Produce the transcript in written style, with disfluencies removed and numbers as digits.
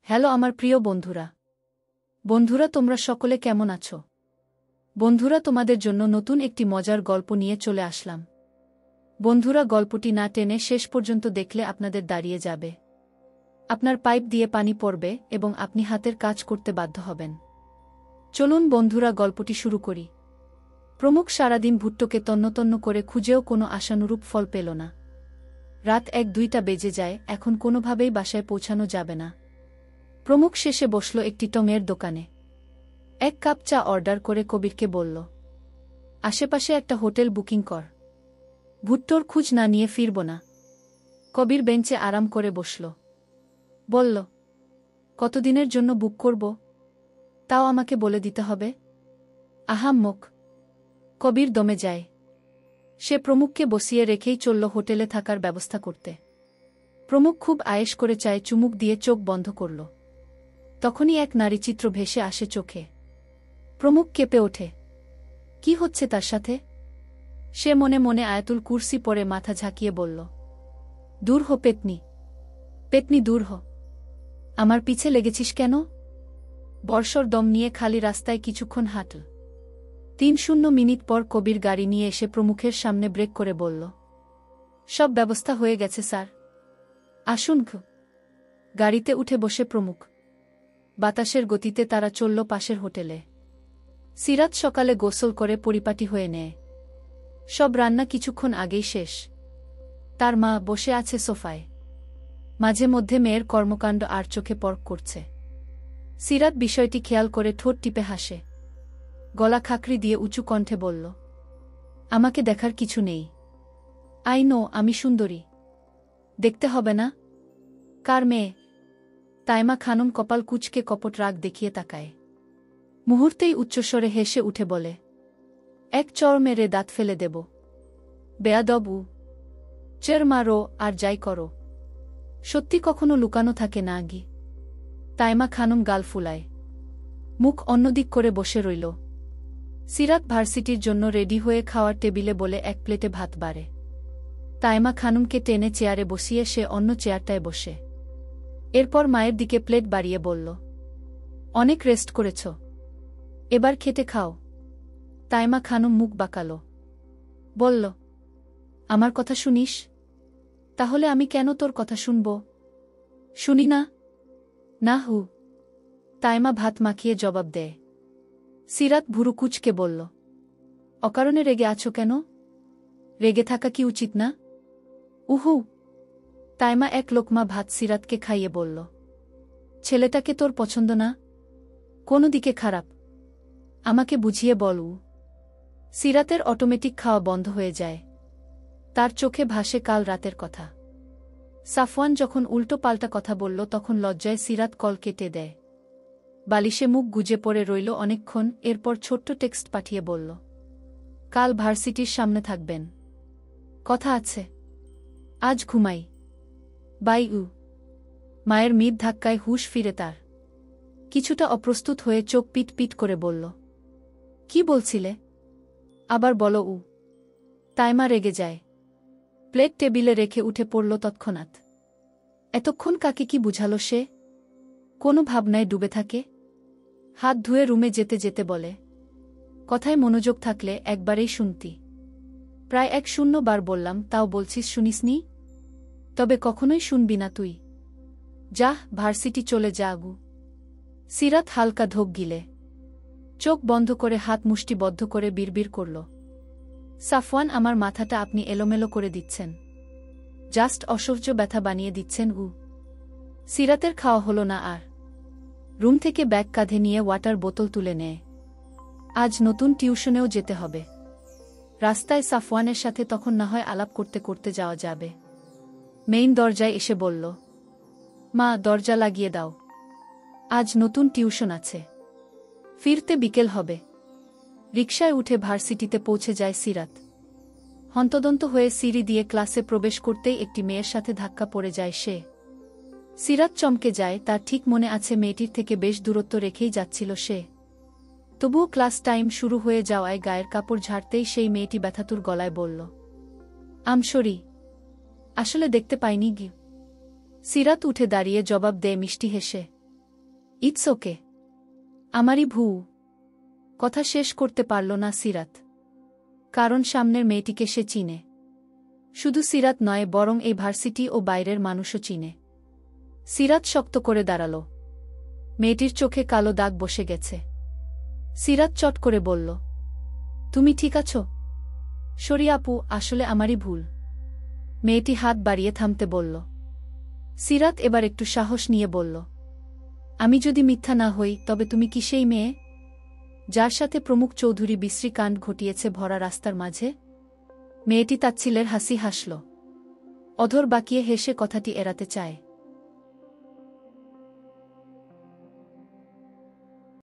Hello আমার প্রিয় বন্ধুরা তোমরা সকলে কেমন আছো? বন্ধুরা তোমাদের জন্য নতুন একটি মজার গল্প নিয়ে চলে আসলাম। বন্ধুরা গল্পটি না টেনে শেষ পর্যন্ত দেখলে আপনাদের দাঁড়িয়ে যাবে, আপনার পাইপ দিয়ে পানি পড়বে এবং আপনি হাতের কাজ করতে বাধ্য হবেন। চলুন বন্ধুরা গল্পটি শুরু করি। প্রমুখ সারাদিন ভুট্টোকে তন্ন করে খুঁজেও কোনো আশানুরূপ ফল পেল না। রাত 1-2টা বেজে যায়, এখন কোনোভাবেই বাসায় পৌঁছানো যাবে না। প্রমুখ শেষে বসল একটি টঙের দোকানে। 1 কাপ চা অর্ডার করে কবিরকে বলল, আশেপাশে একটা হোটেল বুকিং কর, ভুট্টোর খোঁজ না নিয়ে ফিরব না। কবির বেঞ্চে আরাম করে বসল। বলল, কতদিনের জন্য বুক করব? তাও আমাকে বলে দিতে হবে? আহাম্মক। কবির দমে যায়। সে প্রমুখকে বসিয়ে রেখেই চলল হোটেলে থাকার ব্যবস্থা করতে। প্রমুখ খুব আয়েশ করে চায়ে চুমুক দিয়ে চোখ বন্ধ করল। তখনই এক নারীচিত্র ভেসে আসে চোখে। প্রমুখ কেঁপে ওঠে। কি হচ্ছে তার সাথে? সে মনে মনে আয়াতুল কুরসি পরে মাথা ঝাঁকিয়ে বলল, দূর হো পেতনি দূর হ। আমার পিছে লেগেছিস কেন? বর্ষর দম নিয়ে খালি রাস্তায় কিছুক্ষণ হাঁটল। 3 মিনিট পর কবির গাড়ি নিয়ে এসে প্রমুখের সামনে ব্রেক করে বলল, সব ব্যবস্থা হয়ে গেছে স্যার, আসুন। গাড়িতে উঠে বসে প্রমুখ। বাতাসের গতিতে তারা চলল পাশের হোটেলে। সিরাত সকালে গোসল করে পরিপাটি হয়ে নেয়। সব রান্না কিছুক্ষণ আগেই শেষ। তার মা বসে আছে সোফায়। মাঝে মধ্যে মেয়ের কর্মকাণ্ড আর চোখে পরক করছে। সিরাত বিষয়টি খেয়াল করে ঠোঁট টিপে হাসে। গলা খাকরি দিয়ে উঁচু কণ্ঠে বলল, আমাকে দেখার কিছু নেই। আই নো আমি সুন্দরী, দেখতে হবে না? কার মেয়ে? তাইমা খানম কপাল কুঁচকে কপট রাগ দেখিয়ে তাকায়। মুহূর্তেই উচ্চস্বরে হেসে উঠে বলে, এক চড় মেরে দাঁত ফেলে দেব। বেয়াদব। চের মারো আর যাই করো, সত্যি কখনো লুকানো থাকে না গি। তাইমা খানম গাল ফুলায়, মুখ অন্যদিক করে বসে রইল। সিরাত ভার্সিটির জন্য রেডি হয়ে খাওয়ার টেবিলে বলে 1 প্লেটে ভাত বাড়ে। তাইমা খানমকে টেনে চেয়ারে বসিয়ে সে অন্য চেয়ারটায় বসে। এরপর মায়ের দিকে প্লেট বাড়িয়ে বলল, অনেক রেস্ট করেছ, এবার খেতে খাও। তাইমা খানম মুখ বাঁকাল। বলল, আমার কথা শুনিস? তাহলে আমি কেন তোর কথা শুনব? শুনি না? না হু। তাইমা ভাত মাখিয়ে জবাব দেয়। সিরাত ভুরু কুঁচকে বলল, অকারণে রেগে আছো কেন? রেগে থাকা কি উচিত না? উহু। তাইমা 1 লোকমা ভাত সিরাতকে খাইয়ে বলল, ছেলেটাকে তোর পছন্দ না? কোন দিকে খারাপ? আমাকে বুঝিয়ে বল। সিরাতের অটোমেটিক খাওয়া বন্ধ হয়ে যায়। তার চোখে ভাসে কাল রাতের কথা। সাফওয়ান যখন উল্টো পাল্টা কথা বলল তখন লজ্জায় সিরাত কল কেটে দেয়। বালিশে মুখ গুজে পড়ে রইল অনেকক্ষণ। এরপর ছোট্ট টেক্সট পাঠিয়ে বলল, কাল ভার্সিটির সামনে থাকবেন, কথা আছে। আজ ঘুমাই, বাই। মায়ের মিট ধাক্কায় হুঁশ ফিরে তার। কিছুটা অপ্রস্তুত হয়ে চোখ পিট করে বলল, কি বলছিলে? আবার বলো। তাইমা রেগে যায়। প্লেট টেবিলে রেখে উঠে পড়ল তৎক্ষণাৎ। এতক্ষণ কাকে কি বুঝালো সে? কোনো ভাবনায় ডুবে থাকে। হাত ধুয়ে রুমে যেতে যেতে বলে, কথায় মনোযোগ থাকলে একবারেই শুনতি। প্রায় 100 বার বললাম, তাও বলছিস শুনিসনি? তবে কখনোই শুনবি না তুই। যাহ, ভার্সিটি চলে যা। সিরাত হালকা ঢোক গিলে চোখ বন্ধ করে হাত মুষ্টিবদ্ধ করে বিড়বিড় করল, সাফওয়ান আমার মাথাটা আপনি এলোমেলো করে দিচ্ছেন, জাস্ট অসহ্য ব্যথা বানিয়ে দিচ্ছেন। সিরাতের খাওয়া হলো না আর। রুম থেকে ব্যাগ কাঁধে নিয়ে ওয়াটার বোতল তুলে নেয়। আজ নতুন টিউশনেও যেতে হবে। রাস্তায় সাফওয়ানের সাথে তখন না হয় আলাপ করতে করতে যাওয়া যাবে। মেইন দরজায় এসে বলল, মা দরজা লাগিয়ে দাও, আজ নতুন টিউশন আছে, ফিরতে বিকেল হবে। রিকশায় উঠে ভার্সিটিতে পৌঁছে যায় সিরাত। হন্তদন্ত হয়ে সিঁড়ি দিয়ে ক্লাসে প্রবেশ করতেই একটি মেয়ের সাথে ধাক্কা পড়ে যায় সে। সিরাত চমকে যায়, তার ঠিক মনে আছে মেয়েটির থেকে বেশ দূরত্ব রেখেই যাচ্ছিল সে। তবুও ক্লাস টাইম শুরু হয়ে যাওয়ায় গায়ের কাপড় ঝাড়তেই সেই মেয়েটি ব্যথাতুর গলায় বলল, আমসরি, আসলে দেখতে পাইনি গি। সিরাত উঠে দাঁড়িয়ে জবাব দেয় মিষ্টি হেসে, ইটস ওকে। আমারই ভুল। কথা শেষ করতে পারল না সিরাত। কারণ সামনের মেয়েটিকে সে চিনে। শুধু সিরাত নয়, বরং এই ভার্সিটি ও বাইরের মানুষও চিনে। সিরাত শক্ত করে দাঁড়াল। মেয়েটির চোখে কালো দাগ বসে গেছে। সিরাত চট করে বলল, তুমি ঠিক আছো? সরি আপু, আসলে আমারই ভুল। মেয়েটি হাত বাড়িয়ে থামতে বলল। সিরাত এবার একটু সাহস নিয়ে বলল, আমি যদি মিথ্যা না হই, তবে তুমি কি সেই মেয়ে যার সাথে প্রমুখ চৌধুরী বিশ্রী কাণ্ড ঘটিয়েছে ভরা রাস্তার মাঝে? মেয়েটি তাচ্ছিলের হাসি হাসল। অধর বাঁকিয়ে হেসে কথাটি এড়াতে চায়।